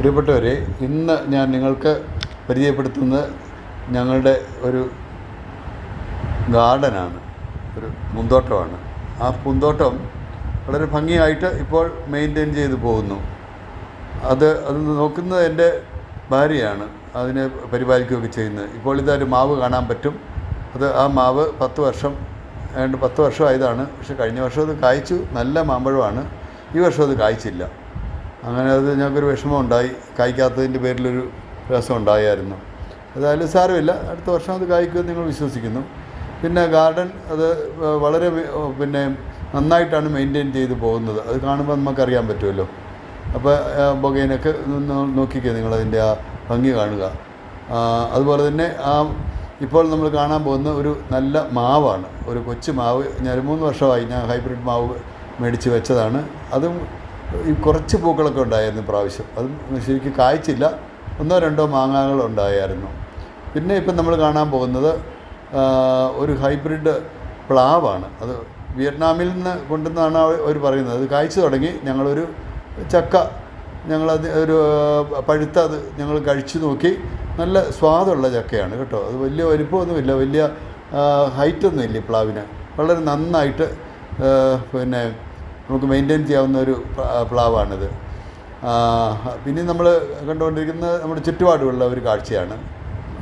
പ്രിയപ്പെട്ടവരെ, ഇന്ന് ഞാൻ നിങ്ങൾക്ക് പരിചയപ്പെടുത്തുന്നത് ഞങ്ങളുടെ ഒരു ഗാർഡനാണ്, ഒരു പൂന്തോട്ടമാണ്. ആ പൂന്തോട്ടം വളരെ ഭംഗിയായിട്ട് ഇപ്പോൾ മെയിൻറ്റെയിൻ ചെയ്ത് പോകുന്നു. അത് നോക്കുന്നത് എൻ്റെ ഭാര്യയാണ്, അതിനെ പരിപാലിക്കുകയൊക്കെ ചെയ്യുന്നത്. ഇപ്പോൾ ഇതൊരു മാവ് കാണാൻ പറ്റും. ആ മാവ് 10 വർഷമായതാണ്. പക്ഷെ കഴിഞ്ഞ വർഷം അത് കായ്ച്ചു, നല്ല മാമ്പഴമാണ്. ഈ വർഷം അത് കായ്ച്ചില്ല. അങ്ങനെ അത് ഞങ്ങൾക്കൊരു വിഷമം ഉണ്ടായി. കായ്ക്കാത്തതിൻ്റെ പേരിലൊരു രസം ഉണ്ടായിരുന്നു. ഏതായാലും സാരമില്ല, അടുത്ത വർഷം അത് കായ്ക്കുമെന്ന് ഞങ്ങൾ വിശ്വസിക്കുന്നു. പിന്നെ ഗാർഡൻ അത് വളരെ നന്നായിട്ടാണ് മെയിൻറ്റെയിൻ ചെയ്ത് പോകുന്നത്. അത് കാണുമ്പോൾ നമുക്കറിയാൻ പറ്റുമല്ലോ. അപ്പോൾ ബൊഗൈനൊക്കെ നോക്കിക്കുക, നിങ്ങളതിൻ്റെ ആ ഭംഗി കാണുക. അതുപോലെ തന്നെ ഇപ്പോൾ നമ്മൾ കാണാൻ പോകുന്ന ഒരു നല്ല മാവാണ്, ഒരു കൊച്ചു മാവ്. ഞാൻ 3 വർഷമായി ഞാൻ ഹൈബ്രിഡ് മാവ് മേടിച്ച് വെച്ചതാണ്. അതും ഈ കുറച്ച് പൂക്കളൊക്കെ ഉണ്ടായിരുന്നു പ്രാവശ്യം. അതും ശരിക്കും കായ്ച്ചില്ല, 1-2 മാങ്ങകൾ ഉണ്ടായിരുന്നു. പിന്നെ ഇപ്പം നമ്മൾ കാണാൻ പോകുന്നത് ഒരു ഹൈബ്രിഡ് പ്ലാവാണ്. അത് വിയറ്റ്നാമിൽ നിന്ന് കൊണ്ടുവന്നാണ് അവർ പറയുന്നത്. അത് കായ്ച്ചു തുടങ്ങി. ഞങ്ങളൊരു ചക്ക ഞങ്ങളത് ഒരു പഴുത്തത് ഞങ്ങൾ കഴിച്ചു നോക്കി. നല്ല സ്വാദുള്ള ചക്കയാണ് കേട്ടോ. അത് വലിയ വലിപ്പമൊന്നുമില്ല, വലിയ ഹൈറ്റൊന്നുമില്ല. ഈ പ്ലാവിന് വളരെ നന്നായിട്ട് നമുക്ക് മെയിൻറ്റെയിൻ ചെയ്യാവുന്ന ഒരു പ്ലാവാണിത്. പിന്നെ നമ്മൾ കണ്ടുകൊണ്ടിരിക്കുന്നത് നമ്മുടെ ചുറ്റുപാടുമുള്ള ഒരു കാഴ്ചയാണ്.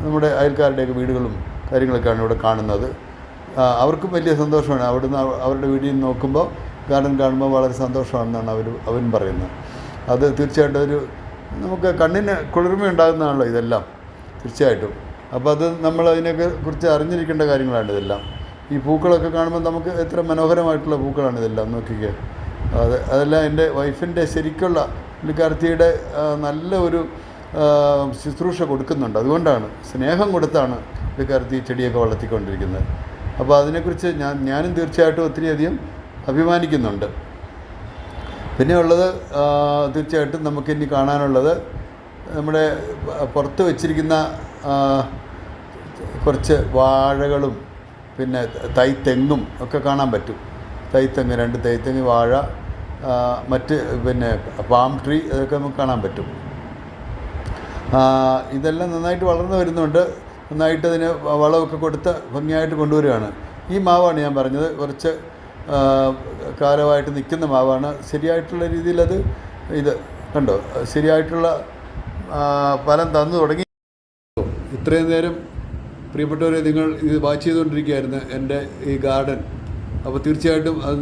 നമ്മുടെ അയൽക്കാരുടെയൊക്കെ വീടുകളും കാര്യങ്ങളൊക്കെയാണ് ഇവിടെ കാണുന്നത്. അവർക്കും വലിയ സന്തോഷമാണ്. അവിടുന്ന് അവരുടെ വീട്ടിൽ നിന്ന് നോക്കുമ്പോൾ ഗാർഡൻ കാണുമ്പോൾ വളരെ സന്തോഷമാണെന്നാണ് അവരും പറയുന്നത്. അത് തീർച്ചയായിട്ടും നമുക്ക് കണ്ണിന് കുളിർമയുണ്ടാകുന്നതാണല്ലോ ഇതെല്ലാം, തീർച്ചയായിട്ടും. അപ്പോൾ അത് നമ്മൾ അതിനൊക്കെ കുറിച്ച് അറിഞ്ഞിരിക്കേണ്ട കാര്യങ്ങളാണ് ഇതെല്ലാം. ഈ പൂക്കളൊക്കെ കാണുമ്പോൾ നമുക്ക് എത്ര മനോഹരമായിട്ടുള്ള പൂക്കളാണ് ഇതെല്ലാം, നോക്കിക്കുക. അതെല്ലാം എൻ്റെ വൈഫിൻ്റെ ശരിക്കുള്ള പുള്ളിക്കാരത്തിയുടെ നല്ല ഒരു ശുശ്രൂഷ കൊടുക്കുന്നുണ്ട്. അതുകൊണ്ടാണ്, സ്നേഹം കൊടുത്താണ് പുള്ളിക്കാരത്തി ചെടിയൊക്കെ വളർത്തിക്കൊണ്ടിരിക്കുന്നത്. അപ്പോൾ അതിനെക്കുറിച്ച് ഞാനും തീർച്ചയായിട്ടും ഒത്തിരിയധികം അഭിമാനിക്കുന്നുണ്ട്. പിന്നെ ഉള്ളത് തീർച്ചയായിട്ടും നമുക്കിനി കാണാനുള്ളത് നമ്മുടെ പുറത്ത് വെച്ചിരിക്കുന്ന കുറച്ച് വാഴകളും പിന്നെ തൈത്തെങ്ങും ഒക്കെ കാണാൻ പറ്റും. തൈത്തെങ്ങ്, 2 തൈത്തെങ്ങ്, വാഴ, മറ്റ് പാം ട്രീ, അതൊക്കെ നമുക്ക് കാണാൻ പറ്റും. ഇതെല്ലാം നന്നായിട്ട് വളർന്നു വരുന്നുണ്ട്. നന്നായിട്ട് അതിന് വളമൊക്കെ കൊടുത്ത് ഭംഗിയായിട്ട് കൊണ്ടുവരികയാണ്. ഈ മാവാണ് ഞാൻ പറഞ്ഞത്, കുറച്ച് കാലമായിട്ട് നിൽക്കുന്ന മാവാണ്. ശരിയായിട്ടുള്ള രീതിയിൽ ഇത് കണ്ടോ, ശരിയായിട്ടുള്ള ഫലം തന്നു തുടങ്ങി. ഇത്രയും നേരം പ്രിയപ്പെട്ടവരെ, നിങ്ങൾ ഇത് വാച്ച് ചെയ്തുകൊണ്ടിരിക്കുകയായിരുന്നു എൻ്റെ ഈ ഗാർഡൻ. അപ്പോൾ തീർച്ചയായിട്ടും അത്